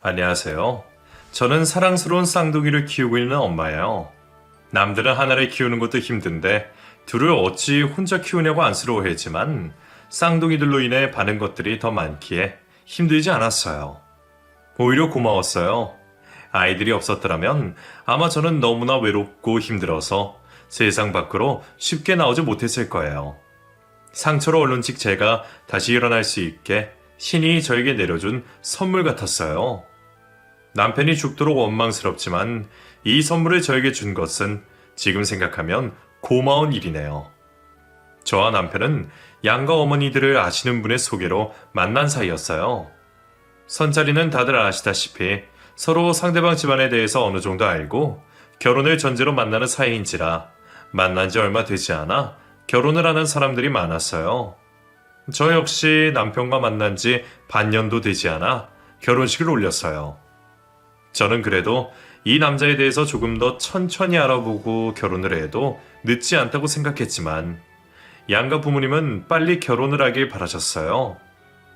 안녕하세요. 저는 사랑스러운 쌍둥이를 키우고 있는 엄마예요. 남들은 하나를 키우는 것도 힘든데 둘을 어찌 혼자 키우냐고 안쓰러워했지만 쌍둥이들로 인해 많은 것들이 더 많기에 힘들지 않았어요. 오히려 고마웠어요. 아이들이 없었더라면 아마 저는 너무나 외롭고 힘들어서 세상 밖으로 쉽게 나오지 못했을 거예요. 상처로 얼른씩 제가 다시 일어날 수 있게 신이 저에게 내려준 선물 같았어요. 남편이 죽도록 원망스럽지만 이 선물을 저에게 준 것은 지금 생각하면 고마운 일이네요. 저와 남편은 양가 어머니들을 아시는 분의 소개로 만난 사이였어요. 선자리는 다들 아시다시피 서로 상대방 집안에 대해서 어느 정도 알고 결혼을 전제로 만나는 사이인지라 만난 지 얼마 되지 않아 결혼을 하는 사람들이 많았어요. 저 역시 남편과 만난 지 반년도 되지 않아 결혼식을 올렸어요. 저는 그래도 이 남자에 대해서 조금 더 천천히 알아보고 결혼을 해도 늦지 않다고 생각했지만 양가 부모님은 빨리 결혼을 하길 바라셨어요.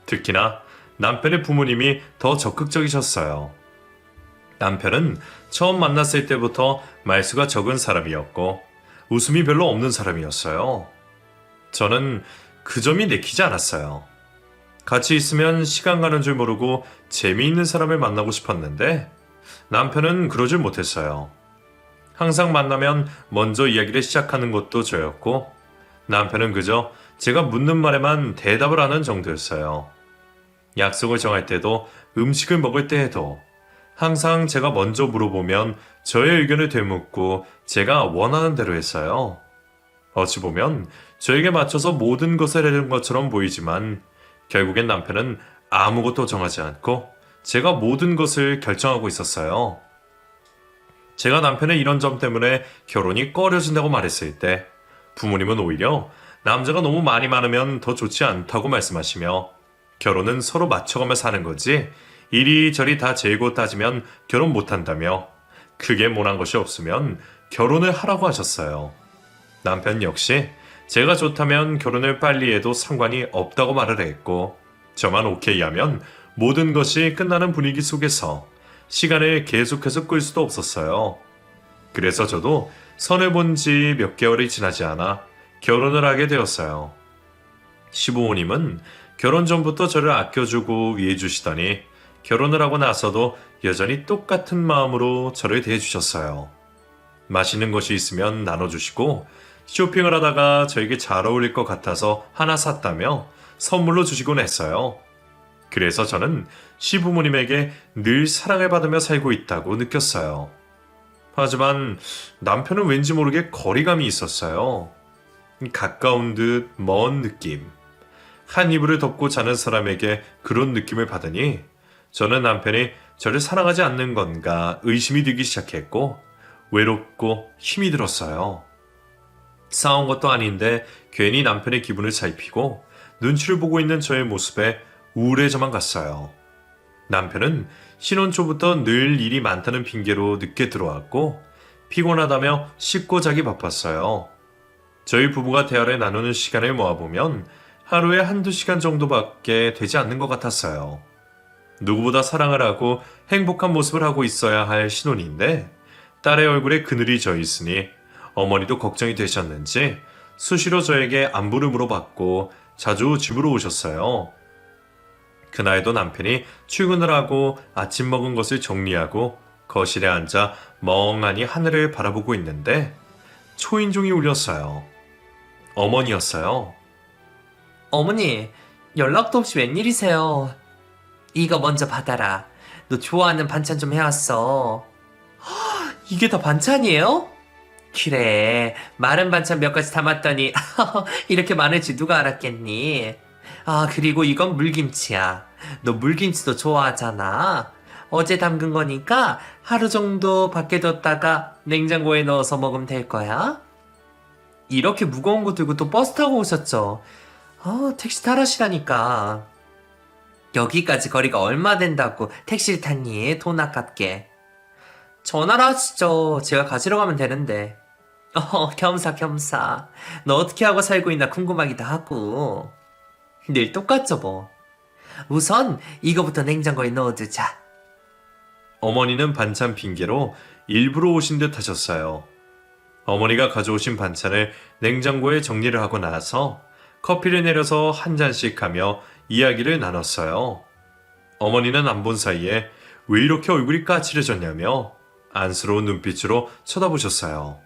특히나 남편의 부모님이 더 적극적이셨어요. 남편은 처음 만났을 때부터 말수가 적은 사람이었고 웃음이 별로 없는 사람이었어요. 저는 그 점이 내키지 않았어요. 같이 있으면 시간 가는 줄 모르고 재미있는 사람을 만나고 싶었는데 남편은 그러질 못했어요. 항상 만나면 먼저 이야기를 시작하는 것도 저였고 남편은 그저 제가 묻는 말에만 대답을 하는 정도였어요. 약속을 정할 때도 음식을 먹을 때에도 항상 제가 먼저 물어보면 저의 의견을 되묻고 제가 원하는 대로 했어요. 어찌 보면 저에게 맞춰서 모든 것을 해준 것처럼 보이지만 결국엔 남편은 아무것도 정하지 않고 제가 모든 것을 결정하고 있었어요. 제가 남편의 이런 점 때문에 결혼이 꺼려진다고 말했을 때 부모님은 오히려 남자가 너무 많이 많으면 더 좋지 않다고 말씀하시며 결혼은 서로 맞춰가며 사는 거지 이리저리 다 재고 따지면 결혼 못한다며 크게 못한 것이 없으면 결혼을 하라고 하셨어요. 남편 역시 제가 좋다면 결혼을 빨리 해도 상관이 없다고 말을 했고 저만 오케이 하면 모든 것이 끝나는 분위기 속에서 시간을 계속해서 끌 수도 없었어요. 그래서 저도 선을 본 지 몇 개월이 지나지 않아 결혼을 하게 되었어요. 시부모님은 결혼 전부터 저를 아껴주고 위해주시더니 결혼을 하고 나서도 여전히 똑같은 마음으로 저를 대해주셨어요. 맛있는 것이 있으면 나눠주시고 쇼핑을 하다가 저에게 잘 어울릴 것 같아서 하나 샀다며 선물로 주시곤 했어요. 그래서 저는 시부모님에게 늘 사랑을 받으며 살고 있다고 느꼈어요. 하지만 남편은 왠지 모르게 거리감이 있었어요. 가까운 듯 먼 느낌. 한 이불을 덮고 자는 사람에게 그런 느낌을 받으니 저는 남편이 저를 사랑하지 않는 건가 의심이 들기 시작했고 외롭고 힘이 들었어요. 싸운 것도 아닌데 괜히 남편의 기분을 살피고 눈치를 보고 있는 저의 모습에 우울해져만 갔어요. 남편은 신혼 초부터 늘 일이 많다는 핑계로 늦게 들어왔고 피곤하다며 씻고 자기 바빴어요. 저희 부부가 대화를 나누는 시간을 모아보면 하루에 한두 시간 정도밖에 되지 않는 것 같았어요. 누구보다 사랑을 하고 행복한 모습을 하고 있어야 할 신혼인데 딸의 얼굴에 그늘이 져 있으니 어머니도 걱정이 되셨는지 수시로 저에게 안부를 물어봤고 자주 집으로 오셨어요. 그날도 남편이 출근을 하고 아침 먹은 것을 정리하고 거실에 앉아 멍하니 하늘을 바라보고 있는데 초인종이 울렸어요. 어머니였어요. 어머니, 연락도 없이 웬일이세요? 이거 먼저 받아라. 너 좋아하는 반찬 좀 해왔어. 이게 다 반찬이에요? 그래, 마른 반찬 몇 가지 담았더니 이렇게 많을지 누가 알았겠니? 아, 그리고 이건 물김치야. 너 물김치도 좋아하잖아. 어제 담근 거니까 하루 정도 밖에 뒀다가 냉장고에 넣어서 먹으면 될 거야. 이렇게 무거운 거 들고 또 버스 타고 오셨죠? 택시 타라시라니까. 여기까지 거리가 얼마 된다고 택시를 탔니? 돈 아깝게. 전화를 하시죠. 제가 가지러 가면 되는데. 겸사겸사. 너 어떻게 하고 살고 있나 궁금하기도 하고. 늘 똑같죠 뭐. 우선 이거부터 냉장고에 넣어두자. 어머니는 반찬 핑계로 일부러 오신 듯 하셨어요. 어머니가 가져오신 반찬을 냉장고에 정리를 하고 나서 커피를 내려서 한 잔씩 하며 이야기를 나눴어요. 어머니는 안 본 사이에 왜 이렇게 얼굴이 까칠해졌냐며 안쓰러운 눈빛으로 쳐다보셨어요.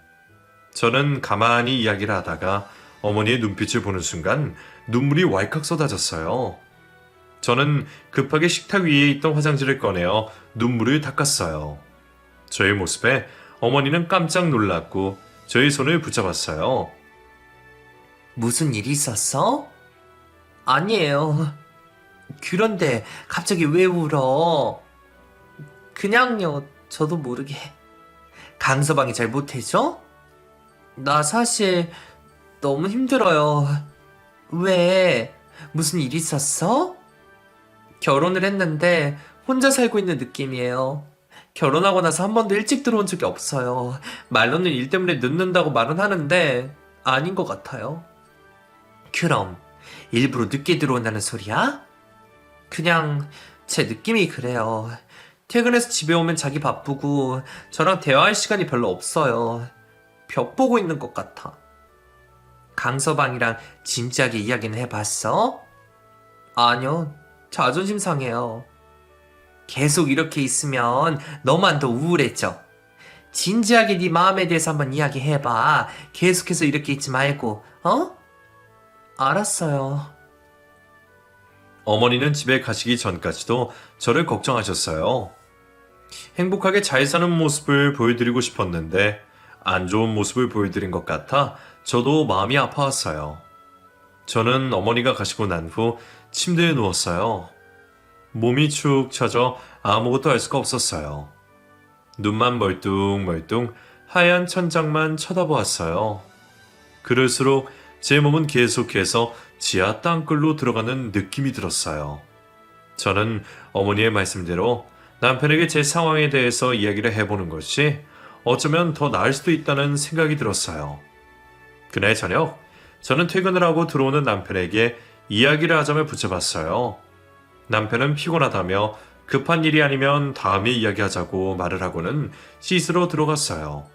저는 가만히 이야기를 하다가 어머니의 눈빛을 보는 순간 눈물이 왈칵 쏟아졌어요. 저는 급하게 식탁 위에 있던 화장지를 꺼내어 눈물을 닦았어요. 저의 모습에 어머니는 깜짝 놀랐고 저의 손을 붙잡았어요. 무슨 일이 있었어? 아니에요. 그런데 갑자기 왜 울어? 그냥요, 저도 모르게. 강서방이 잘 못해줘? 나 사실 너무 힘들어요. 왜? 무슨 일 있었어? 결혼을 했는데 혼자 살고 있는 느낌이에요. 결혼하고 나서 한 번도 일찍 들어온 적이 없어요. 말로는 일 때문에 늦는다고 말은 하는데 아닌 것 같아요. 그럼 일부러 늦게 들어온다는 소리야? 그냥 제 느낌이 그래요. 퇴근해서 집에 오면 자기 바쁘고 저랑 대화할 시간이 별로 없어요. 벽 보고 있는 것 같아. 강서방이랑 진지하게 이야기는 해봤어? 아니요. 자존심 상해요. 계속 이렇게 있으면 너만 더 우울해져. 진지하게 네 마음에 대해서 한번 이야기해봐. 계속해서 이렇게 있지 말고, 어? 알았어요. 어머니는 집에 가시기 전까지도 저를 걱정하셨어요. 행복하게 잘 사는 모습을 보여드리고 싶었는데 안 좋은 모습을 보여드린 것 같아 저도 마음이 아파왔어요. 저는 어머니가 가시고 난 후 침대에 누웠어요. 몸이 축 처져 아무것도 할 수가 없었어요. 눈만 멀뚱멀뚱 하얀 천장만 쳐다보았어요. 그럴수록 제 몸은 계속해서 지하 땅굴로 들어가는 느낌이 들었어요. 저는 어머니의 말씀대로 남편에게 제 상황에 대해서 이야기를 해보는 것이 어쩌면 더 나을 수도 있다는 생각이 들었어요. 그날 저녁, 저는 퇴근을 하고 들어오는 남편에게 이야기를 하자며 붙여봤어요. 남편은 피곤하다며 급한 일이 아니면 다음에 이야기하자고 말을 하고는 씻으러 들어갔어요.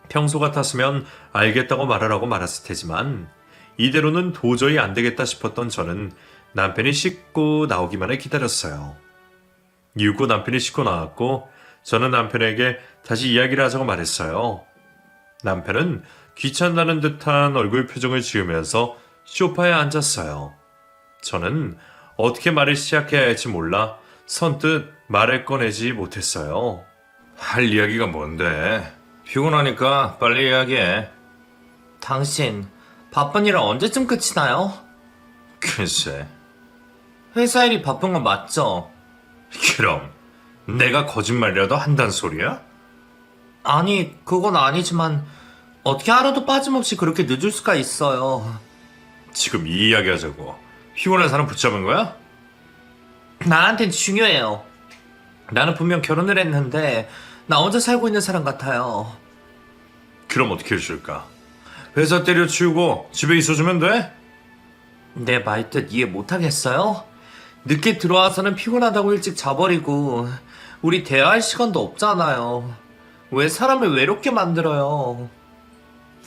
평소 같았으면 알겠다고 말을 하고 말았을 테지만 이대로는 도저히 안 되겠다 싶었던 저는 남편이 씻고 나오기만을 기다렸어요. 이윽고 남편이 씻고 나왔고 저는 남편에게 다시 이야기를 하자고 말했어요. 남편은 귀찮다는 듯한 얼굴 표정을 지으면서 소파에 앉았어요. 저는 어떻게 말을 시작해야 할지 몰라 선뜻 말을 꺼내지 못했어요. 할 이야기가 뭔데? 피곤하니까 빨리 이야기해. 당신 바쁜 일은 언제쯤 끝이 나요? 글쎄, 회사 일이 바쁜 건 맞죠? 그럼 내가 거짓말이라도 한단 소리야? 아니, 그건 아니지만 어떻게 하루도 빠짐없이 그렇게 늦을 수가 있어요. 지금 이 이야기 하자고 피곤한 사람 붙잡은 거야? 나한텐 중요해요. 나는 분명 결혼을 했는데 나 혼자 살고 있는 사람 같아요. 그럼 어떻게 해줄까? 회사 때려치우고 집에 있어주면 돼? 내 말뜻 이해 못하겠어요? 늦게 들어와서는 피곤하다고 일찍 자버리고 우리 대화할 시간도 없잖아요. 왜 사람을 외롭게 만들어요?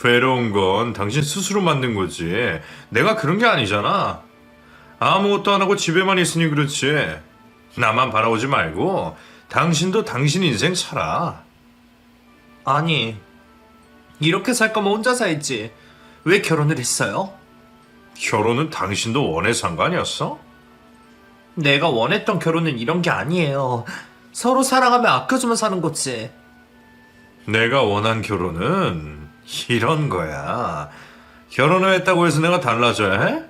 괴로운 건 당신 스스로 만든 거지. 내가 그런 게 아니잖아. 아무것도 안 하고 집에만 있으니 그렇지. 나만 바라보지 말고 당신도 당신 인생 살아. 아니, 이렇게 살 거면 혼자 살지. 왜 결혼을 했어요? 결혼은 당신도 원해서 한 거 아니었어? 내가 원했던 결혼은 이런 게 아니에요. 서로 사랑하며 아껴주며 사는 거지. 내가 원한 결혼은 이런 거야. 결혼을 했다고 해서 내가 달라져야 해?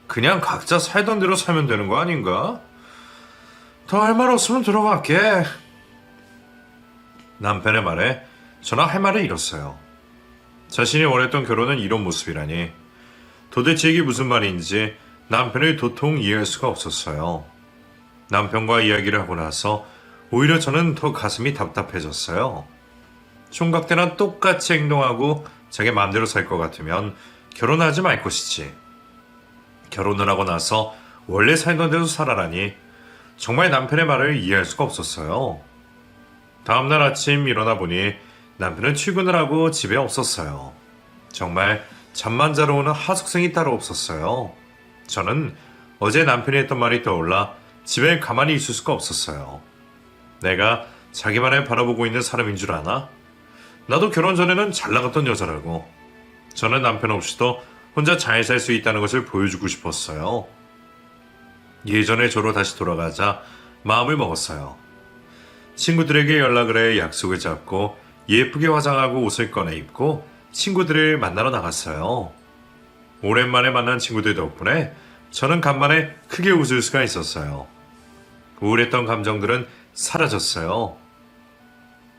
그냥 각자 살던 대로 살면 되는 거 아닌가? 더 할 말 없으면 들어갈게. 남편의 말에 저는 할 말을 잃었어요. 자신이 원했던 결혼은 이런 모습이라니. 도대체 이게 무슨 말인지 남편을 도통 이해할 수가 없었어요. 남편과 이야기를 하고 나서 오히려 저는 더 가슴이 답답해졌어요. 총각 때랑 똑같이 행동하고 자기 마음대로 살 것 같으면 결혼하지 말 것이지. 결혼을 하고 나서 원래 살던 대로 살아라니 정말 남편의 말을 이해할 수가 없었어요. 다음날 아침 일어나 보니 남편은 출근을 하고 집에 없었어요. 정말 잠만 자러 오는 하숙생이 따로 없었어요. 저는 어제 남편이 했던 말이 떠올라 집에 가만히 있을 수가 없었어요. 내가 자기만을 바라보고 있는 사람인 줄 아나? 나도 결혼 전에는 잘 나갔던 여자라고. 저는 남편 없이도 혼자 잘 살 수 있다는 것을 보여주고 싶었어요. 예전의 저로 다시 돌아가자 마음을 먹었어요. 친구들에게 연락을 해 약속을 잡고 예쁘게 화장하고 옷을 꺼내 입고 친구들을 만나러 나갔어요. 오랜만에 만난 친구들 덕분에 저는 간만에 크게 웃을 수가 있었어요. 우울했던 감정들은 사라졌어요.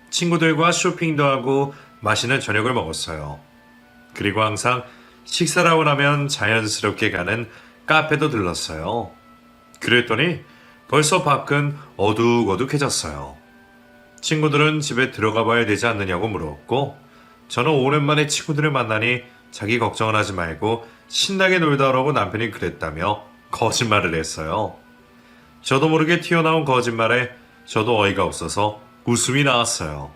친구들과 쇼핑도 하고 맛있는 저녁을 먹었어요. 그리고 항상 식사를 하고 나면 자연스럽게 가는 카페도 들렀어요. 그랬더니 벌써 밖은 어둑어둑해졌어요. 친구들은 집에 들어가 봐야 되지 않느냐고 물었고, 저는 오랜만에 친구들을 만나니 자기 걱정은 하지 말고 신나게 놀다 오라고 남편이 그랬다며 거짓말을 했어요. 저도 모르게 튀어나온 거짓말에 저도 어이가 없어서 웃음이 나왔어요.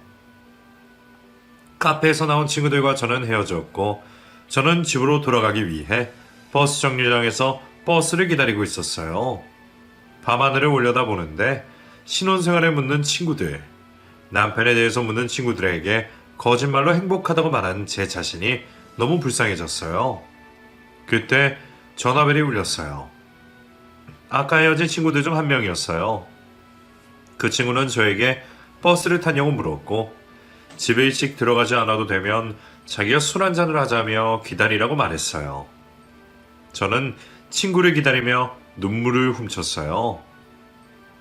카페에서 나온 친구들과 저는 헤어졌고, 저는 집으로 돌아가기 위해 버스 정류장에서 버스를 기다리고 있었어요. 밤하늘을 올려다보는데 신혼생활에 묻는 친구들, 남편에 대해서 묻는 친구들에게 거짓말로 행복하다고 말한 제 자신이 너무 불쌍해졌어요. 그때 전화벨이 울렸어요. 아까 헤어진 친구들 중 한 명이었어요. 그 친구는 저에게 버스를 타냐고 물었고, 집에 일찍 들어가지 않아도 되면 자기가 술 한잔을 하자며 기다리라고 말했어요. 저는 친구를 기다리며 눈물을 훔쳤어요.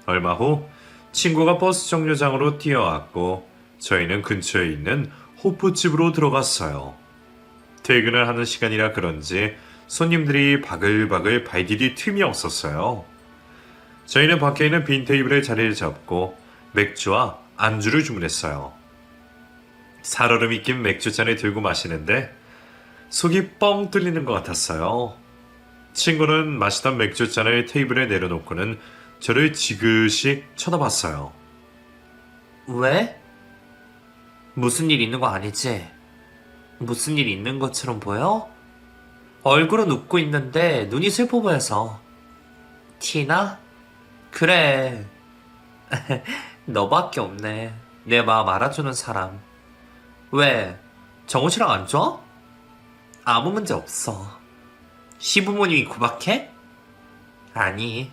얼마 후 친구가 버스 정류장으로 뛰어왔고 저희는 근처에 있는 호프집으로 들어갔어요. 퇴근을 하는 시간이라 그런지 손님들이 바글바글 발디딜 틈이 없었어요. 저희는 밖에 있는 빈 테이블에 자리를 잡고 맥주와 안주를 주문했어요. 살얼음이 낀 맥주잔을 들고 마시는데 속이 뻥 뚫리는 것 같았어요. 친구는 마시던 맥주잔을 테이블에 내려놓고는 저를 지그시 쳐다봤어요. 왜? 무슨 일 있는 거 아니지? 무슨 일 있는 것처럼 보여? 얼굴은 웃고 있는데 눈이 슬퍼 보여서. 티나? 그래. 너밖에 없네. 내 마음 알아주는 사람. 왜? 정우 씨랑 안 좋아? 아무 문제 없어. 시부모님이 구박해? 아니,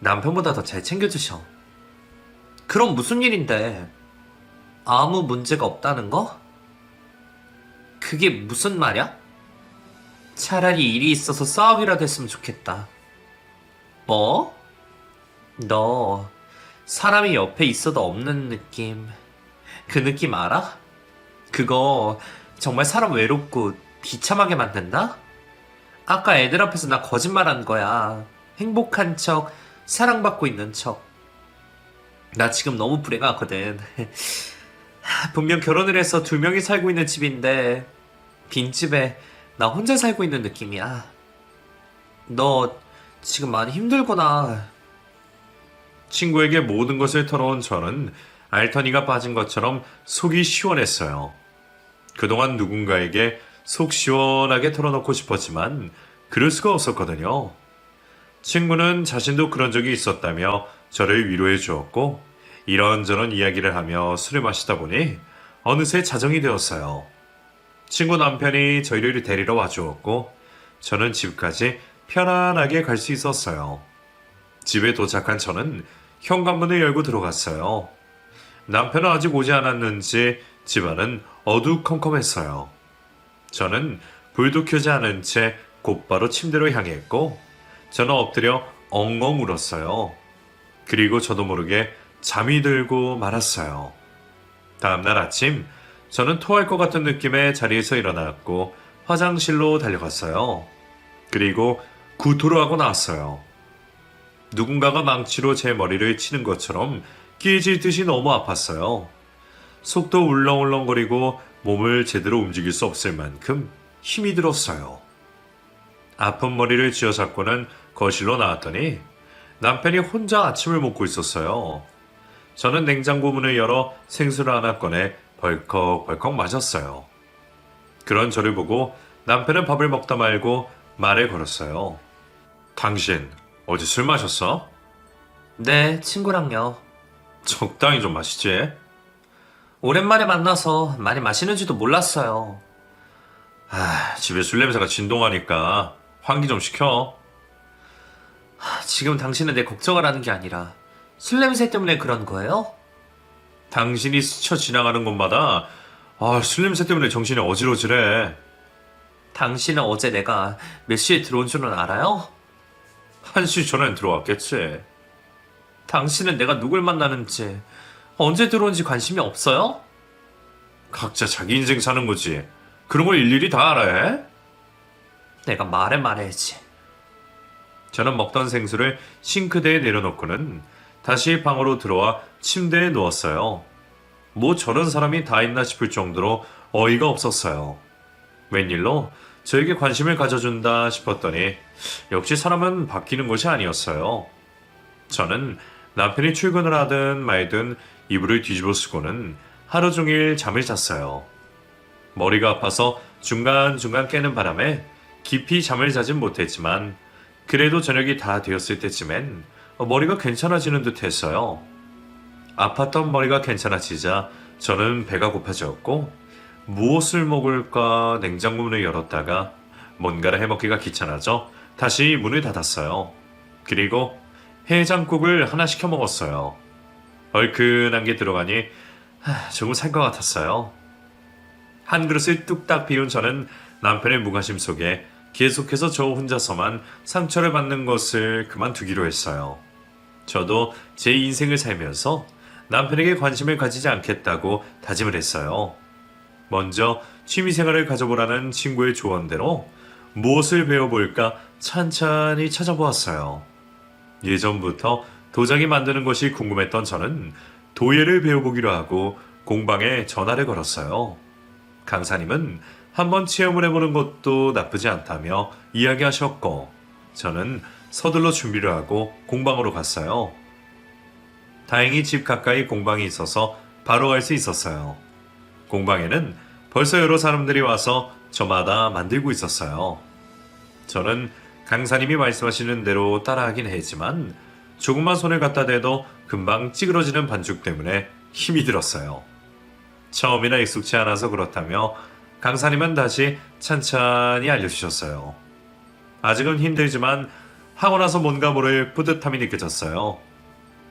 남편보다 더 잘 챙겨주셔. 그럼 무슨 일인데? 아무 문제가 없다는 거? 그게 무슨 말이야? 차라리 일이 있어서 싸우기라도 했으면 좋겠다. 뭐? 너 사람이 옆에 있어도 없는 느낌. 그 느낌 알아? 그거 정말 사람 외롭고 비참하게 만든다? 아까 애들 앞에서 나 거짓말한 거야. 행복한 척, 사랑받고 있는 척. 나 지금 너무 불행하거든. 분명 결혼을 해서 2명이 살고 있는 집인데 빈집에 나 혼자 살고 있는 느낌이야. 너 지금 많이 힘들구나. 친구에게 모든 것을 털어온 저는 알터니가 빠진 것처럼 속이 시원했어요. 그동안 누군가에게 속 시원하게 털어놓고 싶었지만 그럴 수가 없었거든요. 친구는 자신도 그런 적이 있었다며 저를 위로해 주었고, 이런저런 이야기를 하며 술을 마시다 보니 어느새 자정이 되었어요. 친구 남편이 저희를 데리러 와주었고 저는 집까지 편안하게 갈 수 있었어요. 집에 도착한 저는 현관문을 열고 들어갔어요. 남편은 아직 오지 않았는지 집안은 어두컴컴했어요. 저는 불도 켜지 않은 채 곧바로 침대로 향했고 저는 엎드려 엉엉 울었어요. 그리고 저도 모르게 잠이 들고 말았어요. 다음날 아침 저는 토할 것 같은 느낌에 자리에서 일어났고 화장실로 달려갔어요. 그리고 구토를 하고 나왔어요. 누군가가 망치로 제 머리를 치는 것처럼 끼질 듯이 너무 아팠어요. 속도 울렁울렁거리고 몸을 제대로 움직일 수 없을 만큼 힘이 들었어요. 아픈 머리를 쥐어잡고는 거실로 나왔더니 남편이 혼자 아침을 먹고 있었어요. 저는 냉장고 문을 열어 생수를 하나 꺼내 벌컥벌컥 마셨어요. 그런 저를 보고 남편은 밥을 먹다 말고 말을 걸었어요. 당신 어제 술 마셨어? 네, 친구랑요. 적당히 좀 마시지. 오랜만에 만나서 많이 마시는지도 몰랐어요. 집에 술 냄새가 진동하니까 환기 좀 시켜. 지금 당신은 내 걱정을 하는 게 아니라 술 냄새 때문에 그런 거예요? 당신이 스쳐 지나가는 곳마다 술 냄새 때문에 정신이 어지러지래. 당신은 어제 내가 몇 시에 들어온 줄은 알아요? 1시 전엔 들어왔겠지. 당신은 내가 누굴 만나는지 언제 들어온지 관심이 없어요? 각자 자기 인생 사는 거지. 그런 걸 일일이 다 알아야 해? 내가 말해야지. 저는 먹던 생수를 싱크대에 내려놓고는 다시 방으로 들어와 침대에 누웠어요. 뭐 저런 사람이 다 있나 싶을 정도로 어이가 없었어요. 웬일로 저에게 관심을 가져준다 싶었더니 역시 사람은 바뀌는 것이 아니었어요. 저는 남편이 출근을 하든 말든 이불을 뒤집어 쓰고는 하루 종일 잠을 잤어요. 머리가 아파서 중간중간 깨는 바람에 깊이 잠을 자진 못했지만 그래도 저녁이 다 되었을 때쯤엔 머리가 괜찮아지는 듯 했어요. 아팠던 머리가 괜찮아지자 저는 배가 고파졌고 무엇을 먹을까 냉장고 문을 열었다가 뭔가를 해먹기가 귀찮아져 다시 문을 닫았어요. 그리고 해장국을 하나 시켜 먹었어요. 얼큰한 게 들어가니 조금 살 것 같았어요. 한 그릇을 뚝딱 비운 저는 남편의 무관심 속에 계속해서 저 혼자서만 상처를 받는 것을 그만두기로 했어요. 저도 제 인생을 살면서 남편에게 관심을 가지지 않겠다고 다짐을 했어요. 먼저 취미생활을 가져보라는 친구의 조언대로 무엇을 배워볼까 찬찬히 찾아보았어요. 예전부터 도자기 만드는 것이 궁금했던 저는 도예를 배워보기로 하고 공방에 전화를 걸었어요. 강사님은 한번 체험을 해보는 것도 나쁘지 않다며 이야기하셨고 저는 서둘러 준비를 하고 공방으로 갔어요. 다행히 집 가까이 공방이 있어서 바로 갈 수 있었어요. 공방에는 벌써 여러 사람들이 와서 저마다 만들고 있었어요. 저는 강사님이 말씀하시는 대로 따라하긴 했지만 조금만 손을 갖다 대도 금방 찌그러지는 반죽 때문에 힘이 들었어요. 처음이라 익숙치 않아서 그렇다며 강사님은 다시 찬찬히 알려주셨어요. 아직은 힘들지만 하고 나서 뭔가 모를 뿌듯함이 느껴졌어요.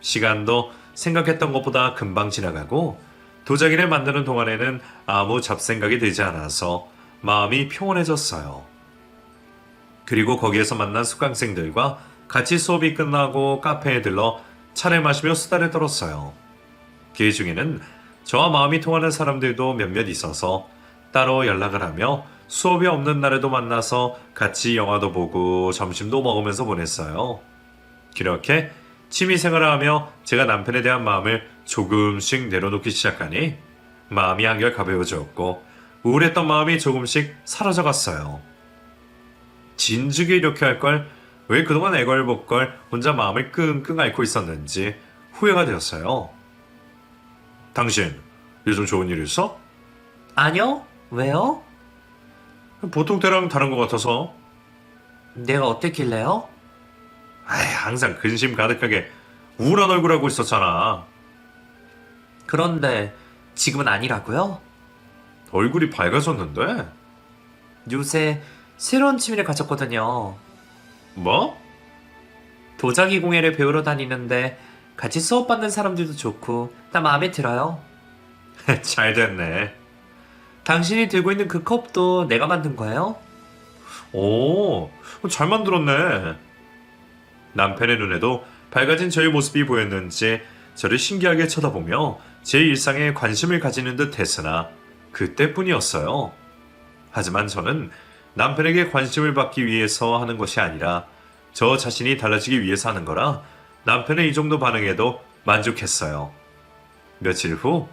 시간도 생각했던 것보다 금방 지나가고 도자기를 만드는 동안에는 아무 잡생각이 들지 않아서 마음이 평온해졌어요. 그리고 거기에서 만난 수강생들과 같이 수업이 끝나고 카페에 들러 차를 마시며 수다를 떨었어요. 그 중에는 저와 마음이 통하는 사람들도 몇몇 있어서 따로 연락을 하며 수업이 없는 날에도 만나서 같이 영화도 보고 점심도 먹으면서 보냈어요. 그렇게 취미생활을 하며 제가 남편에 대한 마음을 조금씩 내려놓기 시작하니 마음이 한결 가벼워졌고 우울했던 마음이 조금씩 사라져갔어요. 진즉에 이렇게 할 걸 왜 그동안 애걸복걸 혼자 마음을 끙끙 앓고 있었는지 후회가 되었어요. 당신 요즘 좋은 일 있어? 아니요? 왜요? 보통 때랑 다른 것 같아서. 내가 어땠길래요? 항상 근심 가득하게 우울한 얼굴 하고 있었잖아. 그런데 지금은 아니라고요? 얼굴이 밝아졌는데? 요새 새로운 취미를 가졌거든요. 뭐? 도자기 공예를 배우러 다니는데 같이 수업받는 사람들도 좋고 나 마음에 들어요. 잘 됐네. 당신이 들고 있는 그 컵도 내가 만든 거예요? 오, 잘 만들었네. 남편의 눈에도 밝아진 저의 모습이 보였는지 저를 신기하게 쳐다보며 제 일상에 관심을 가지는 듯 했으나 그때뿐이었어요. 하지만 저는 남편에게 관심을 받기 위해서 하는 것이 아니라 저 자신이 달라지기 위해서 하는 거라 남편의 이 정도 반응에도 만족했어요. 며칠 후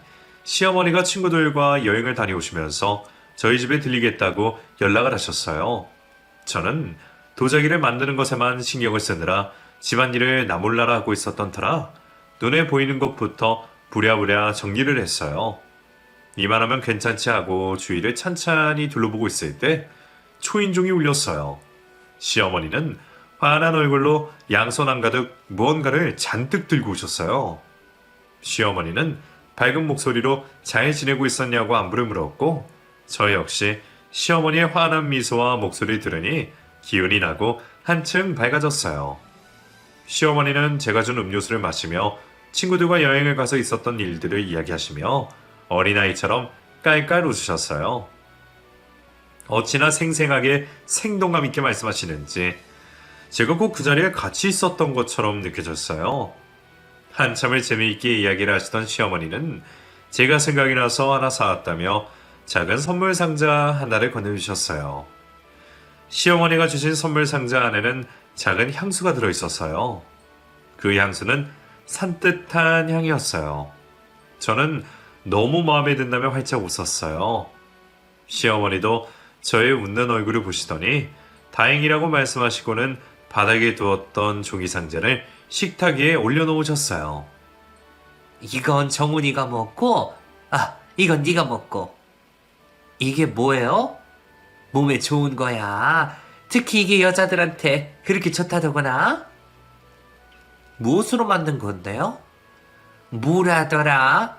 시어머니가 친구들과 여행을 다녀오시면서 저희 집에 들리겠다고 연락을 하셨어요. 저는 도자기를 만드는 것에만 신경을 쓰느라 집안일을 나 몰라라 하고 있었던 터라 눈에 보이는 것부터 부랴부랴 정리를 했어요. 이만하면 괜찮지 하고 주위를 찬찬히 둘러보고 있을 때 초인종이 울렸어요. 시어머니는 환한 얼굴로 양손 한가득 무언가를 잔뜩 들고 오셨어요. 시어머니는 밝은 목소리로 잘 지내고 있었냐고 안부를 물었고 저 역시 시어머니의 환한 미소와 목소리를 들으니 기운이 나고 한층 밝아졌어요. 시어머니는 제가 준 음료수를 마시며 친구들과 여행을 가서 있었던 일들을 이야기하시며 어린아이처럼 깔깔 웃으셨어요. 어찌나 생생하게 생동감 있게 말씀하시는지 제가 꼭 그 자리에 같이 있었던 것처럼 느껴졌어요. 한참을 재미있게 이야기를 하시던 시어머니는 제가 생각이 나서 하나 사왔다며 작은 선물 상자 하나를 건네주셨어요. 시어머니가 주신 선물 상자 안에는 작은 향수가 들어있었어요. 그 향수는 산뜻한 향이었어요. 저는 너무 마음에 든다며 활짝 웃었어요. 시어머니도 저의 웃는 얼굴을 보시더니 다행이라고 말씀하시고는 바닥에 두었던 종이 상자를 식탁 위에 올려놓으셨어요. 이건 정훈이가 먹고, 이건 네가 먹고. 이게 뭐예요? 몸에 좋은 거야. 특히 이게 여자들한테 그렇게 좋다더구나. 무엇으로 만든 건데요? 뭐라더라?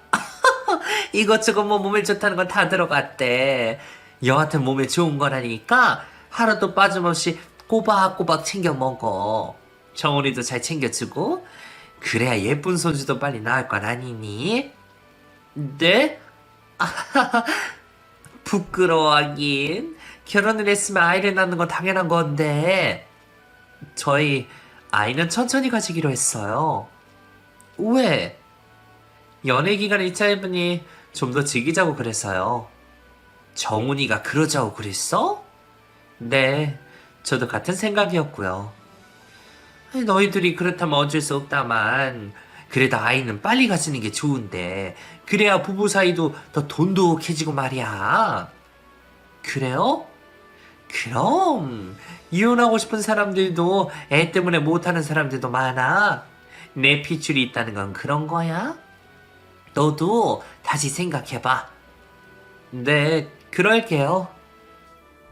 이것저것 뭐 몸에 좋다는 건 다 들어갔대. 여하튼 몸에 좋은 거라니까 하루도 빠짐없이 꼬박꼬박 챙겨 먹어. 정훈이도 잘 챙겨주고 그래야 예쁜 손주도 빨리 나을 건 아니니? 네? 부끄러워하긴. 결혼을 했으면 아이를 낳는 건 당연한 건데 저희 아이는 천천히 가지기로 했어요. 왜? 연애 기간이 짧으니 좀 더 즐기자고 그래서요. 정훈이가 그러자고 그랬어? 네, 저도 같은 생각이었고요. 너희들이 그렇다면 어쩔 수 없다만 그래도 아이는 빨리 가지는 게 좋은데 그래야 부부 사이도 더 돈독해지고 말이야. 그래요? 그럼 이혼하고 싶은 사람들도 애 때문에 못하는 사람들도 많아. 내 핏줄이 있다는 건 그런 거야? 너도 다시 생각해봐. 네, 그럴게요.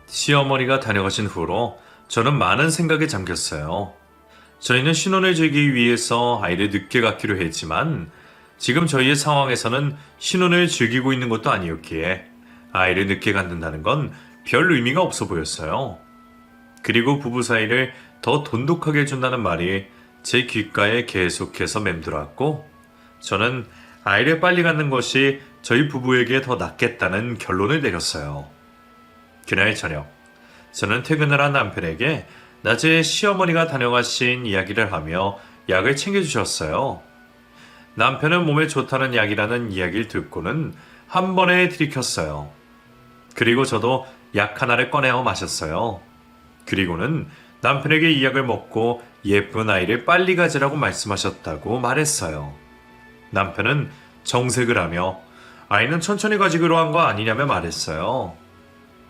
시어머니가 다녀가신 후로 저는 많은 생각에 잠겼어요. 저희는 신혼을 즐기기 위해서 아이를 늦게 갖기로 했지만 지금 저희의 상황에서는 신혼을 즐기고 있는 것도 아니었기에 아이를 늦게 갖는다는 건 별 의미가 없어 보였어요. 그리고 부부 사이를 더 돈독하게 해준다는 말이 제 귓가에 계속해서 맴돌았고 저는 아이를 빨리 갖는 것이 저희 부부에게 더 낫겠다는 결론을 내렸어요. 그날 저녁 저는 퇴근을 한 남편에게 낮에 시어머니가 다녀가신 이야기를 하며 약을 챙겨주셨어요. 남편은 몸에 좋다는 약이라는 이야기를 듣고는 한 번에 들이켰어요. 그리고 저도 약 하나를 꺼내어 마셨어요. 그리고는 남편에게 이 약을 먹고 예쁜 아이를 빨리 가지라고 말씀하셨다고 말했어요. 남편은 정색을 하며 아이는 천천히 가지기로 한 거 아니냐며 말했어요.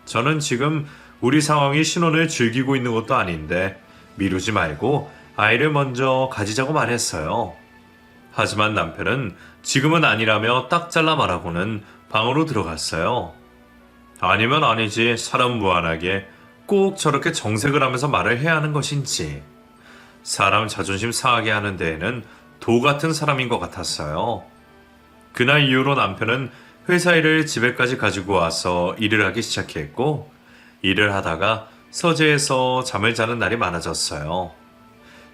저는 지금 우리 상황이 신혼을 즐기고 있는 것도 아닌데 미루지 말고 아이를 먼저 가지자고 말했어요. 하지만 남편은 지금은 아니라며 딱 잘라 말하고는 방으로 들어갔어요. 아니면 아니지 사람 무한하게 꼭 저렇게 정색을 하면서 말을 해야 하는 것인지 사람 자존심 상하게 하는 데에는 도 같은 사람인 것 같았어요. 그날 이후로 남편은 회사 일을 집에까지 가지고 와서 일을 하기 시작했고 일을 하다가 서재에서 잠을 자는 날이 많아졌어요.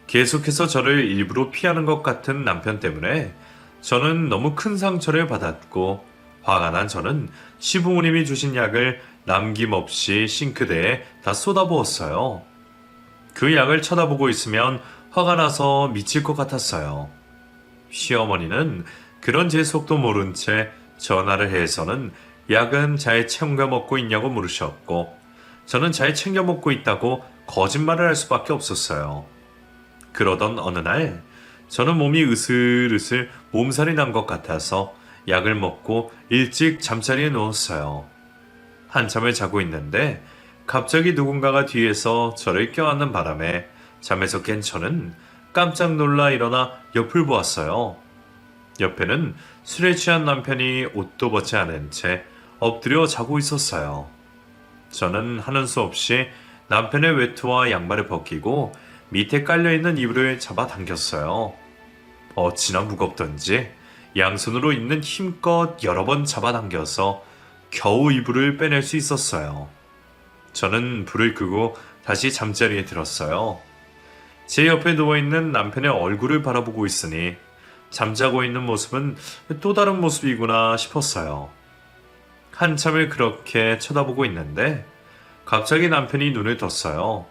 계속해서 저를 일부러 피하는 것 같은 남편 때문에 저는 너무 큰 상처를 받았고 화가 난 저는 시부모님이 주신 약을 남김없이 싱크대에 다 쏟아부었어요. 그 약을 쳐다보고 있으면 화가 나서 미칠 것 같았어요. 시어머니는 그런 제 속도 모른 채 전화를 해서는 약은 잘 챙겨 먹고 있냐고 물으셨고 저는 잘 챙겨 먹고 있다고 거짓말을 할 수밖에 없었어요. 그러던 어느 날 저는 몸이 으슬으슬 몸살이 난 것 같아서 약을 먹고 일찍 잠자리에 누웠어요. 한참을 자고 있는데 갑자기 누군가가 뒤에서 저를 껴안는 바람에 잠에서 깬 저는 깜짝 놀라 일어나 옆을 보았어요. 옆에는 술에 취한 남편이 옷도 벗지 않은 채 엎드려 자고 있었어요. 저는 하는 수 없이 남편의 외투와 양말을 벗기고 밑에 깔려있는 이불을 잡아당겼어요. 어찌나 무겁던지 양손으로 있는 힘껏 여러 번 잡아당겨서 겨우 이불을 빼낼 수 있었어요. 저는 불을 끄고 다시 잠자리에 들었어요. 제 옆에 누워있는 남편의 얼굴을 바라보고 있으니 잠자고 있는 모습은 또 다른 모습이구나 싶었어요. 한참을 그렇게 쳐다보고 있는데 갑자기 남편이 눈을 떴어요.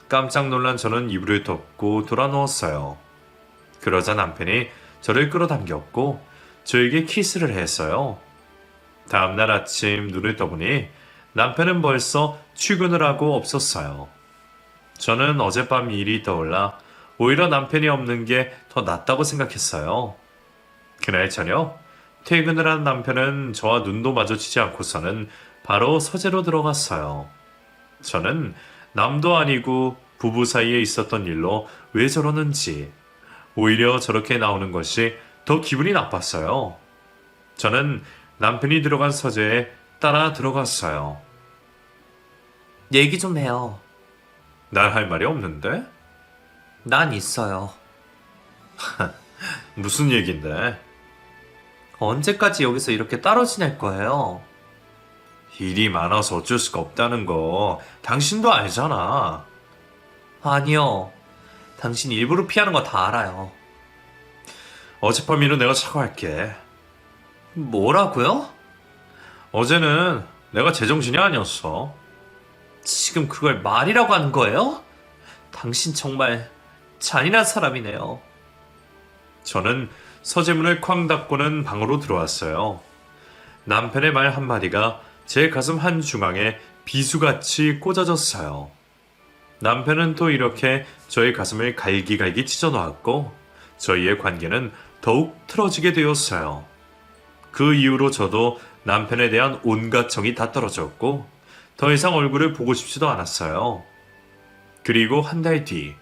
깜짝 놀란 저는 이불을 덮고 돌아 누웠어요. 그러자 남편이 저를 끌어당겼고 저에게 키스를 했어요. 다음날 아침 눈을 떠보니 남편은 벌써 출근을 하고 없었어요. 저는 어젯밤 일이 떠올라 오히려 남편이 없는 게 더 낫다고 생각했어요. 그날 저녁 퇴근을 한 남편은 저와 눈도 마주치지 않고서는 바로 서재로 들어갔어요. 저는 남도 아니고 부부 사이에 있었던 일로 왜 저러는지 오히려 저렇게 나오는 것이 더 기분이 나빴어요. 저는 남편이 들어간 서재에 따라 들어갔어요. 얘기 좀 해요. 날 할 말이 없는데? 난 있어요. 무슨 얘긴데? 언제까지 여기서 이렇게 따로 지낼 거예요? 일이 많아서 어쩔 수가 없다는 거 당신도 알잖아. 아니요. 당신 일부러 피하는 거 다 알아요. 어젯밤 일은 내가 사과할게. 뭐라고요? 어제는 내가 제정신이 아니었어. 지금 그걸 말이라고 하는 거예요? 당신 정말 잔인한 사람이네요. 저는 서재문을 쾅 닫고는 방으로 들어왔어요. 남편의 말 한마디가 제 가슴 한중앙에 비수같이 꽂아졌어요. 남편은 또 이렇게 저의 가슴을 갈기갈기 찢어놓았고 저희의 관계는 더욱 틀어지게 되었어요. 그 이후로 저도 남편에 대한 온갖 정이 다 떨어졌고 더 이상 얼굴을 보고 싶지도 않았어요. 그리고 한 달 뒤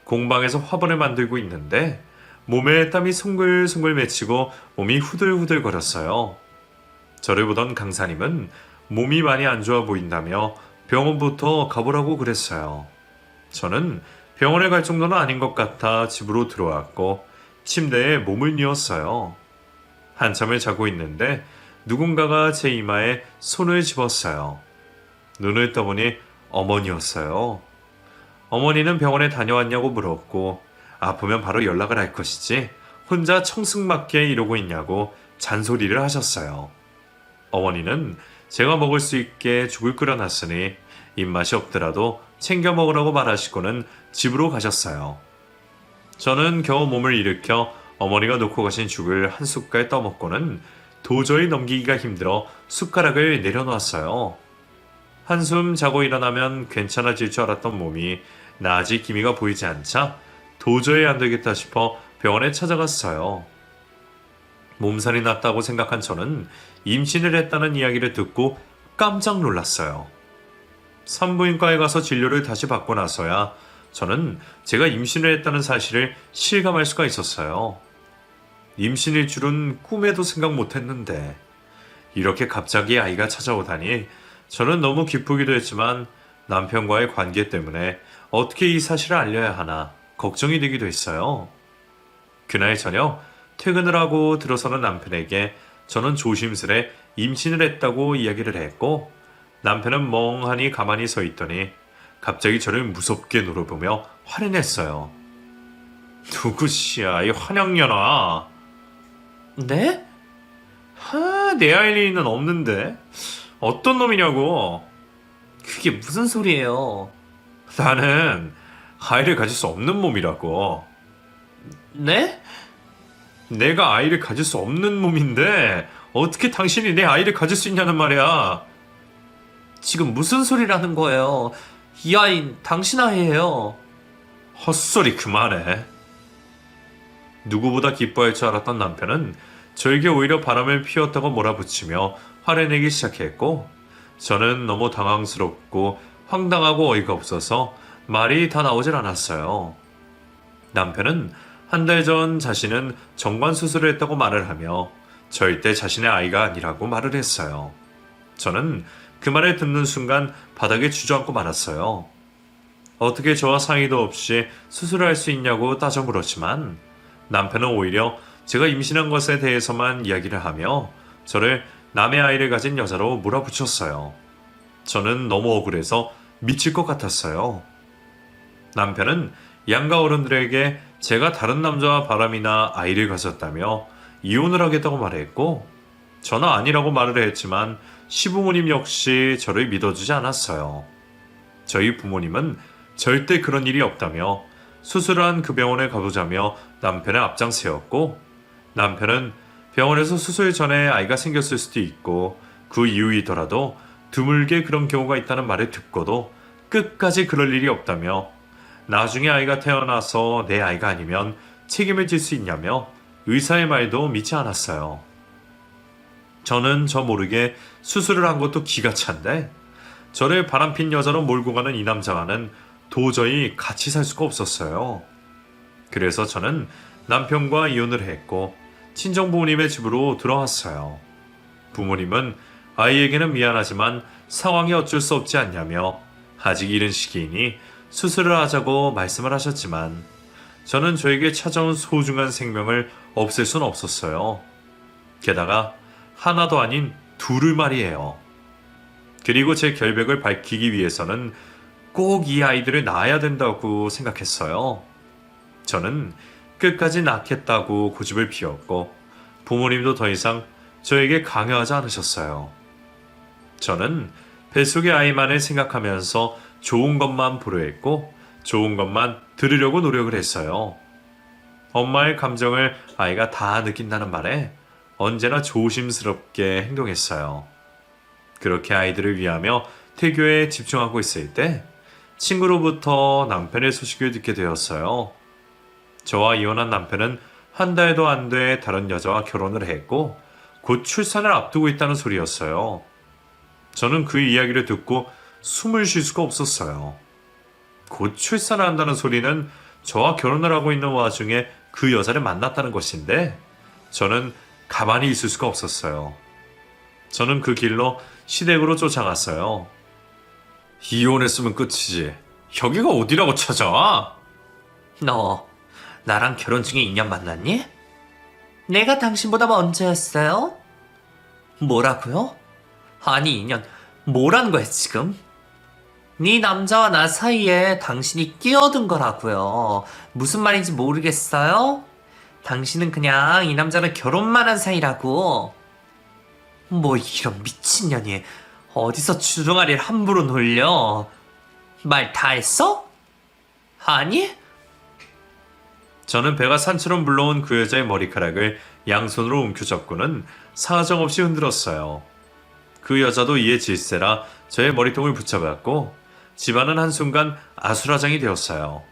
공방에서 화분을 만들고 있는데 몸에 땀이 송글송글 맺히고 몸이 후들후들 거렸어요. 저를 보던 강사님은 몸이 많이 안 좋아 보인다며 병원부터 가보라고 그랬어요. 저는 병원에 갈 정도는 아닌 것 같아 집으로 들어왔고 침대에 몸을 뉘었어요. 한참을 자고 있는데 누군가가 제 이마에 손을 집었어요. 눈을 떠보니 어머니였어요. 어머니는 병원에 다녀왔냐고 물었고 아프면 바로 연락을 할 것이지 혼자 청승맞게 이러고 있냐고 잔소리를 하셨어요. 어머니는 제가 먹을 수 있게 죽을 끓여놨으니 입맛이 없더라도 챙겨 먹으라고 말하시고는 집으로 가셨어요. 저는 겨우 몸을 일으켜 어머니가 놓고 가신 죽을 한 숟갈 떠먹고는 도저히 넘기기가 힘들어 숟가락을 내려놓았어요. 한숨 자고 일어나면 괜찮아질 줄 알았던 몸이 나아질 기미가 보이지 않자 도저히 안 되겠다 싶어 병원에 찾아갔어요. 몸살이 났다고 생각한 저는 임신을 했다는 이야기를 듣고 깜짝 놀랐어요. 산부인과에 가서 진료를 다시 받고 나서야 저는 제가 임신을 했다는 사실을 실감할 수가 있었어요. 임신일 줄은 꿈에도 생각 못했는데 이렇게 갑자기 아이가 찾아오다니 저는 너무 기쁘기도 했지만 남편과의 관계 때문에 어떻게 이 사실을 알려야 하나 걱정이 되기도 했어요. 그날 저녁 퇴근을 하고 들어서는 남편에게 저는 조심스레 임신을 했다고 이야기를 했고 남편은 멍하니 가만히 서 있더니 갑자기 저를 무섭게 노려보며 화를 냈어요. 누구시야 이 환영년아. 네? 내 아일 리는 없는데 어떤 놈이냐고. 그게 무슨 소리예요? 나는 아이를 가질 수 없는 몸이라고. 네? 내가 아이를 가질 수 없는 몸인데 어떻게 당신이 내 아이를 가질 수 있냐는 말이야. 지금 무슨 소리라는 거예요? 이 아이는 당신 아이예요. 헛소리 그만해. 누구보다 기뻐할 줄 알았던 남편은 저에게 오히려 바람을 피웠다고 몰아붙이며 화를 내기 시작했고 저는 너무 당황스럽고 황당하고 어이가 없어서 말이 다 나오질 않았어요. 남편은 한 달 전 자신은 정관 수술을 했다고 말을 하며 절대 자신의 아이가 아니라고 말을 했어요. 저는 그 말을 듣는 순간 바닥에 주저앉고 말았어요. 어떻게 저와 상의도 없이 수술을 할 수 있냐고 따져 물었지만 남편은 오히려 제가 임신한 것에 대해서만 이야기를 하며 저를 남의 아이를 가진 여자로 몰아붙였어요. 저는 너무 억울해서 미칠 것 같았어요. 남편은 양가 어른들에게 제가 다른 남자와 바람이나 아이를 가졌다며 이혼을 하겠다고 말했고 저는 아니라고 말을 했지만 시부모님 역시 저를 믿어주지 않았어요. 저희 부모님은 절대 그런 일이 없다며 수술을 한 그 병원에 가보자며 남편의 앞장세웠고 남편은 병원에서 수술 전에 아이가 생겼을 수도 있고 그 이후이더라도 드물게 그런 경우가 있다는 말을 듣고도 끝까지 그럴 일이 없다며 나중에 아이가 태어나서 내 아이가 아니면 책임을 질 수 있냐며 의사의 말도 믿지 않았어요. 저는 저 모르게 수술을 한 것도 기가 찬데 저를 바람핀 여자로 몰고 가는 이 남자와는 도저히 같이 살 수가 없었어요. 그래서 저는 남편과 이혼을 했고 친정 부모님의 집으로 들어왔어요. 부모님은 아이에게는 미안하지만 상황이 어쩔 수 없지 않냐며 아직 이른 시기이니 수술을 하자고 말씀을 하셨지만 저는 저에게 찾아온 소중한 생명을 없앨 순 없었어요. 게다가 하나도 아닌 둘을 말이에요. 그리고 제 결백을 밝히기 위해서는 꼭 이 아이들을 낳아야 된다고 생각했어요. 저는 끝까지 낳겠다고 고집을 피웠고 부모님도 더 이상 저에게 강요하지 않으셨어요. 저는 뱃속의 아이만을 생각하면서 좋은 것만 보려했고 좋은 것만 들으려고 노력을 했어요. 엄마의 감정을 아이가 다 느낀다는 말에 언제나 조심스럽게 행동했어요. 그렇게 아이들을 위하며 태교에 집중하고 있을 때 친구로부터 남편의 소식을 듣게 되었어요. 저와 이혼한 남편은 한 달도 안 돼 다른 여자와 결혼을 했고 곧 출산을 앞두고 있다는 소리였어요. 저는 그 이야기를 듣고 숨을 쉴 수가 없었어요. 곧 출산을 한다는 소리는 저와 결혼을 하고 있는 와중에 그 여자를 만났다는 것인데 저는 가만히 있을 수가 없었어요. 저는 그 길로 시댁으로 쫓아갔어요. 이혼했으면 끝이지. 여기가 어디라고 찾아와? 너 나랑 결혼 중에 인연 만났니? 내가 당신보다 먼저였어요? 뭐라고요? 아니 인연 뭐란 거야 지금? 네 남자와 나 사이에 당신이 끼어든 거라고요. 무슨 말인지 모르겠어요? 당신은 그냥 이 남자랑 결혼만 한 사이라고. 뭐 이런 미친년이 어디서 주둥아리를 함부로 놀려. 말 다 했어? 아니? 저는 배가 산처럼 불러온 그 여자의 머리카락을 양손으로 움켜잡고는 사정없이 흔들었어요. 그 여자도 이에 질세라 저의 머리통을 붙잡았고 집안은 한순간 아수라장이 되었어요.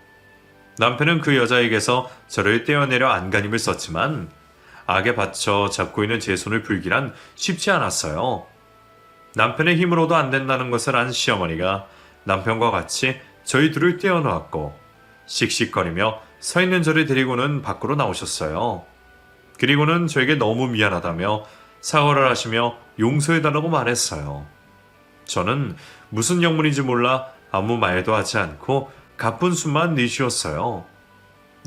남편은 그 여자에게서 저를 떼어내려 안간힘을 썼지만 악에 받쳐 잡고 있는 제 손을 불기란 쉽지 않았어요. 남편의 힘으로도 안 된다는 것을 안 시어머니가 남편과 같이 저희 둘을 떼어놓았고 씩씩거리며 서 있는 저를 데리고는 밖으로 나오셨어요. 그리고는 저에게 너무 미안하다며 사과를 하시며 용서해달라고 말했어요. 저는 무슨 영문인지 몰라 아무 말도 하지 않고 가쁜 숨만 내쉬었어요.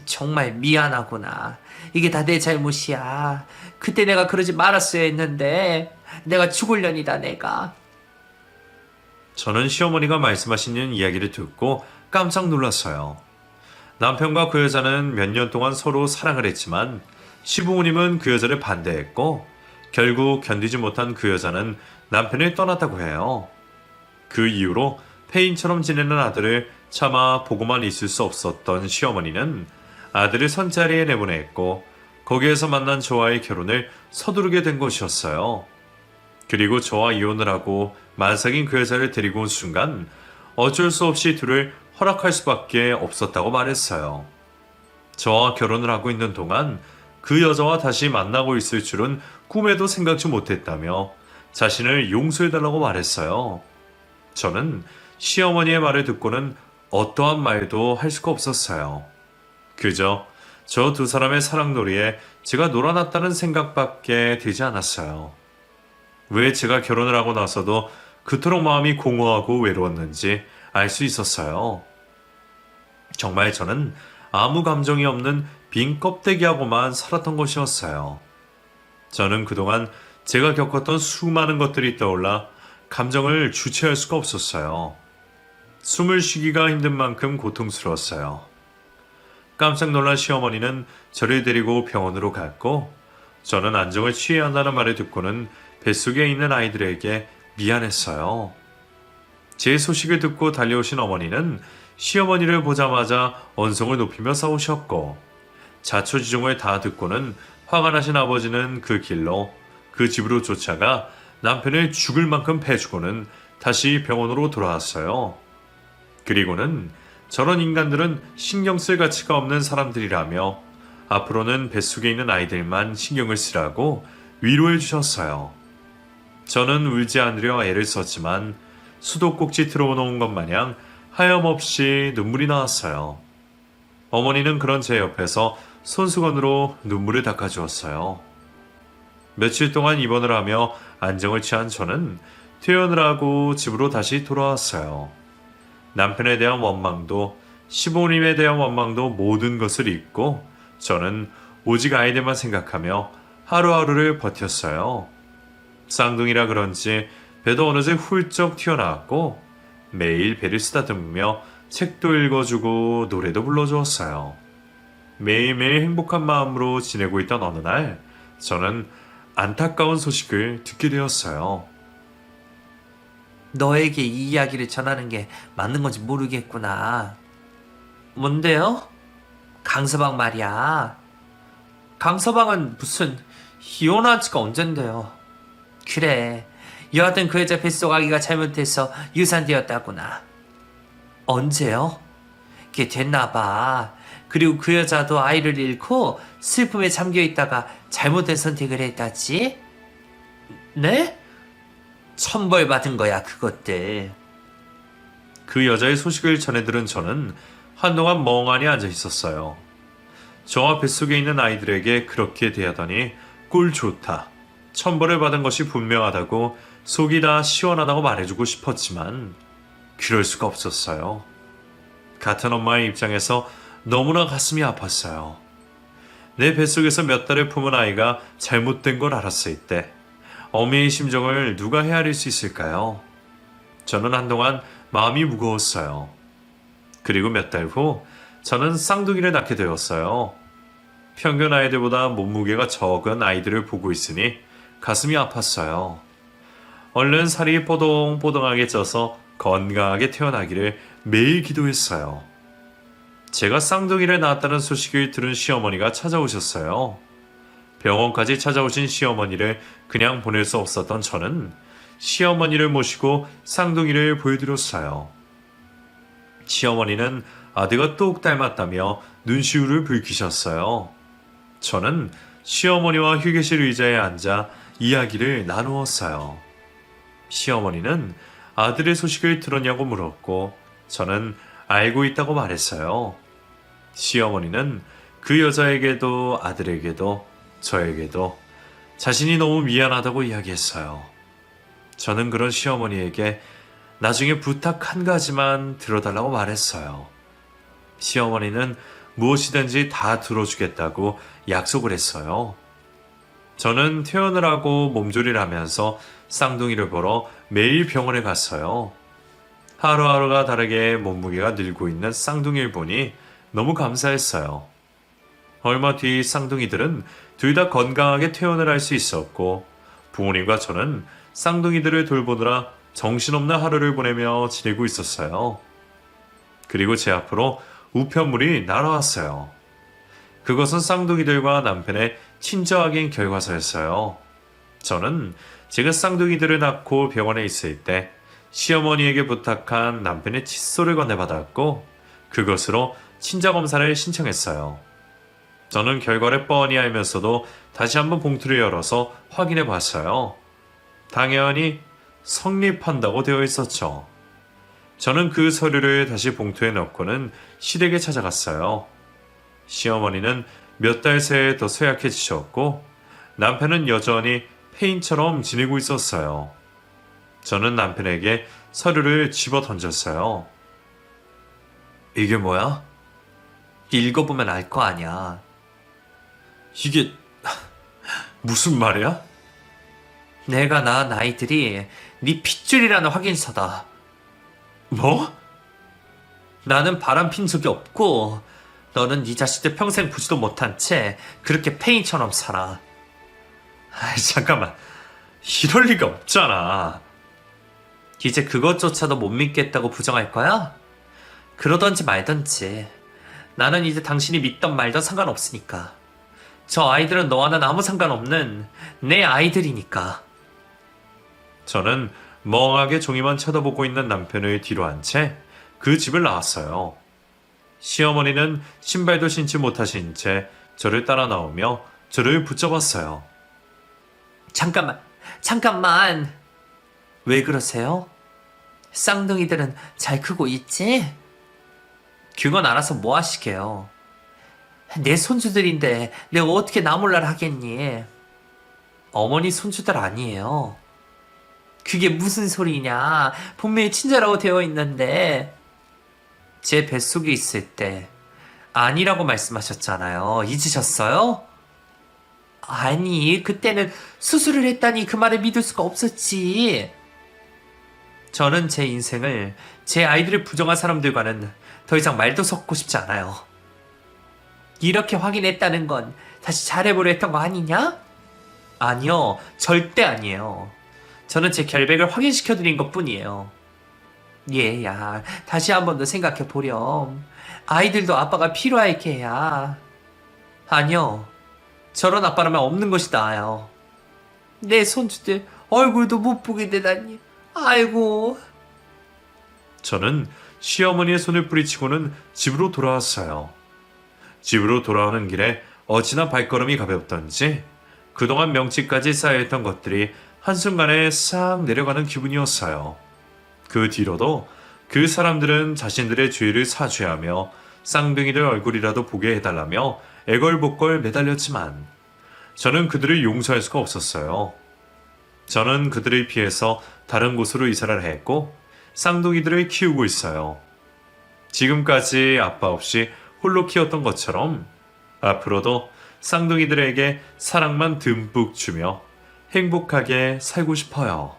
정말 미안하구나. 이게 다 내 잘못이야. 그때 내가 그러지 말았어야 했는데 내가 죽을 년이다 내가. 저는 시어머니가 말씀하시는 이야기를 듣고 깜짝 놀랐어요. 남편과 그 여자는 몇 년 동안 서로 사랑을 했지만 시부모님은 그 여자를 반대했고 결국 견디지 못한 그 여자는 남편을 떠났다고 해요. 그 이후로 폐인처럼 지내는 아들을 차마 보고만 있을 수 없었던 시어머니는 아들을 선자리에 내보냈고 거기에서 만난 저와의 결혼을 서두르게 된 것이었어요. 그리고 저와 이혼을 하고 만삭인 그 여자를 데리고 온 순간 어쩔 수 없이 둘을 허락할 수밖에 없었다고 말했어요. 저와 결혼을 하고 있는 동안 그 여자와 다시 만나고 있을 줄은 꿈에도 생각지 못했다며 자신을 용서해달라고 말했어요. 저는 시어머니의 말을 듣고는 어떠한 말도 할 수가 없었어요. 그저 저 두 사람의 사랑놀이에 제가 놀아났다는 생각밖에 들지 않았어요. 왜 제가 결혼을 하고 나서도 그토록 마음이 공허하고 외로웠는지 알 수 있었어요. 정말 저는 아무 감정이 없는 빈 껍데기하고만 살았던 것이었어요. 저는 그동안 제가 겪었던 수많은 것들이 떠올라 감정을 주체할 수가 없었어요. 숨을 쉬기가 힘든 만큼 고통스러웠어요. 깜짝 놀란 시어머니는 저를 데리고 병원으로 갔고, 저는 안정을 취해야 한다는 말을 듣고는 뱃속에 있는 아이들에게 미안했어요. 제 소식을 듣고 달려오신 어머니는 시어머니를 보자마자 언성을 높이며 싸우셨고, 자초지종을 다 듣고는 화가 나신 아버지는 그 길로 그 집으로 쫓아가 남편을 죽을 만큼 패주고는 다시 병원으로 돌아왔어요. 그리고는 저런 인간들은 신경 쓸 가치가 없는 사람들이라며 앞으로는 뱃속에 있는 아이들만 신경을 쓰라고 위로해 주셨어요. 저는 울지 않으려 애를 썼지만 수도꼭지 틀어놓은 것 마냥 하염없이 눈물이 나왔어요. 어머니는 그런 제 옆에서 손수건으로 눈물을 닦아주었어요. 며칠 동안 입원을 하며 안정을 취한 저는 퇴원을 하고 집으로 다시 돌아왔어요. 남편에 대한 원망도 시부모님에 대한 원망도 모든 것을 잊고 저는 오직 아이들만 생각하며 하루하루를 버텼어요. 쌍둥이라 그런지 배도 어느새 훌쩍 튀어나왔고 매일 배를 쓰다듬으며 책도 읽어주고 노래도 불러주었어요. 매일매일 행복한 마음으로 지내고 있던 어느 날 저는 안타까운 소식을 듣게 되었어요. 너에게 이 이야기를 전하는 게 맞는 건지 모르겠구나. 뭔데요? 강서방 말이야. 강서방은 무슨 이혼한 지가 언젠데요. 그래, 여하튼 그 여자 뱃속 아기가 잘못해서 유산되었다구나. 언제요? 그게 됐나봐. 그리고 그 여자도 아이를 잃고 슬픔에 잠겨있다가 잘못된 선택을 했다지? 네? 천벌 받은 거야, 그것들. 그 여자의 소식을 전해들은 저는 한동안 멍하니 앉아 있었어요. 저와 뱃속에 있는 아이들에게 그렇게 대하더니 꿀 좋다, 천벌을 받은 것이 분명하다고 속이 다 시원하다고 말해주고 싶었지만 그럴 수가 없었어요. 같은 엄마의 입장에서 너무나 가슴이 아팠어요. 내 뱃속에서 몇 달을 품은 아이가 잘못된 걸 알았을 때 어미의 심정을 누가 헤아릴 수 있을까요? 저는 한동안 마음이 무거웠어요. 그리고 몇 달 후 저는 쌍둥이를 낳게 되었어요. 평균 아이들보다 몸무게가 적은 아이들을 보고 있으니 가슴이 아팠어요. 얼른 살이 뽀동뽀동하게 쪄서 건강하게 태어나기를 매일 기도했어요. 제가 쌍둥이를 낳았다는 소식을 들은 시어머니가 찾아오셨어요. 병원까지 찾아오신 시어머니를 그냥 보낼 수 없었던 저는 시어머니를 모시고 쌍둥이를 보여드렸어요. 시어머니는 아들과 똑 닮았다며 눈시울을 붉히셨어요. 저는 시어머니와 휴게실 의자에 앉아 이야기를 나누었어요. 시어머니는 아들의 소식을 들었냐고 물었고 저는 알고 있다고 말했어요. 시어머니는 그 여자에게도 아들에게도 저에게도 자신이 너무 미안하다고 이야기했어요. 저는 그런 시어머니에게 나중에 부탁 한 가지만 들어달라고 말했어요. 시어머니는 무엇이든지 다 들어주겠다고 약속을 했어요. 저는 퇴원을 하고 몸조리를 하면서 쌍둥이를 보러 매일 병원에 갔어요. 하루하루가 다르게 몸무게가 늘고 있는 쌍둥이를 보니 너무 감사했어요. 얼마 뒤 쌍둥이들은 둘 다 건강하게 퇴원을 할 수 있었고 부모님과 저는 쌍둥이들을 돌보느라 정신없는 하루를 보내며 지내고 있었어요. 그리고 제 앞으로 우편물이 날아왔어요. 그것은 쌍둥이들과 남편의 친저 확인 결과서였어요. 저는 제가 쌍둥이들을 낳고 병원에 있을 때 시어머니에게 부탁한 남편의 칫솔을 건네받았고 그것으로 친자검사를 신청했어요. 저는 결과를 뻔히 알면서도 다시 한번 봉투를 열어서 확인해 봤어요. 당연히 성립한다고 되어 있었죠. 저는 그 서류를 다시 봉투에 넣고는 시댁에 찾아갔어요. 시어머니는 몇 달 새에 더 쇠약해지셨고 남편은 여전히 폐인처럼 지내고 있었어요. 저는 남편에게 서류를 집어 던졌어요. 이게 뭐야? 읽어보면 알 거 아니야. 이게 무슨 말이야? 내가 낳은 아이들이 네 핏줄이라는 확인서다. 뭐? 나는 바람핀 적이 없고 너는 네 자식들 평생 보지도 못한 채 그렇게 폐인처럼 살아. 아이, 잠깐만. 이럴 리가 없잖아. 이제 그것조차도 못 믿겠다고 부정할 거야? 그러던지 말던지. 나는 이제 당신이 믿던 말던 상관없으니까. 저 아이들은 너와는 아무 상관없는 내 아이들이니까. 저는 멍하게 종이만 쳐다보고 있는 남편의 뒤로 한 채 그 집을 나왔어요. 시어머니는 신발도 신지 못하신 채 저를 따라 나오며 저를 붙잡았어요. 잠깐만. 왜 그러세요? 쌍둥이들은 잘 크고 있지? 그건 알아서 뭐 하시게요. 내 손주들인데 내가 어떻게 나 몰라라 하겠니? 어머니 손주들 아니에요. 그게 무슨 소리냐? 분명히 친자라고 되어 있는데. 제 뱃속에 있을 때 아니라고 말씀하셨잖아요. 잊으셨어요? 아니, 그때는 수술을 했다니 그 말을 믿을 수가 없었지. 저는 제 인생을 제 아이들을 부정한 사람들과는 더 이상 말도 섞고 싶지 않아요. 이렇게 확인했다는 건 다시 잘해보려 했던 거 아니냐? 아니요, 절대 아니에요. 저는 제 결백을 확인시켜드린 것 뿐이에요. 얘야, 다시 한 번 더 생각해보렴. 아이들도 아빠가 필요할 게야. 아니요, 저런 아빠라면 없는 것이 나아요. 내 손주들 얼굴도 못 보게 되다니. 아이고. 저는 시어머니의 손을 뿌리치고는 집으로 돌아왔어요. 집으로 돌아오는 길에 어찌나 발걸음이 가볍던지 그동안 명치까지 쌓여있던 것들이 한순간에 싹 내려가는 기분이었어요. 그 뒤로도 그 사람들은 자신들의 죄를 사죄하며 쌍둥이들 얼굴이라도 보게 해달라며 애걸복걸 매달렸지만 저는 그들을 용서할 수가 없었어요. 저는 그들을 피해서 다른 곳으로 이사를 했고 쌍둥이들을 키우고 있어요. 지금까지 아빠 없이 홀로 키웠던 것처럼 앞으로도 쌍둥이들에게 사랑만 듬뿍 주며 행복하게 살고 싶어요.